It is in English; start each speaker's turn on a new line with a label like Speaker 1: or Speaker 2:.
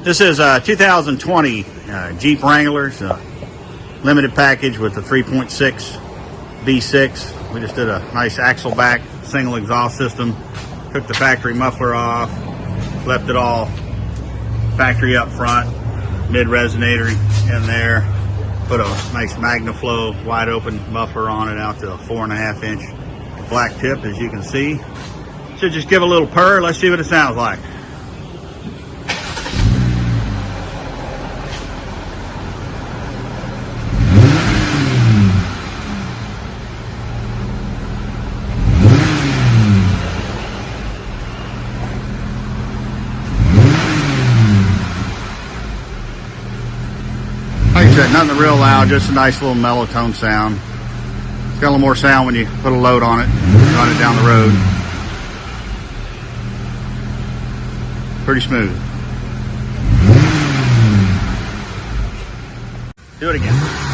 Speaker 1: This is a 2020 Jeep Wrangler limited package with the 3.6 V6. We just did a nice axle back single exhaust system. Took the factory muffler off, left it all factory up front, mid resonator in there. Put a nice Magnaflow wide open muffler on it out to a 4.5 inch black tip, as you can see. Should just give a little purr. Let's see what it sounds like. Like I said, nothing real loud, just a nice little mellow tone sound. It's got a little more sound when you put a load on it, run it down the road. Pretty smooth. Do it again.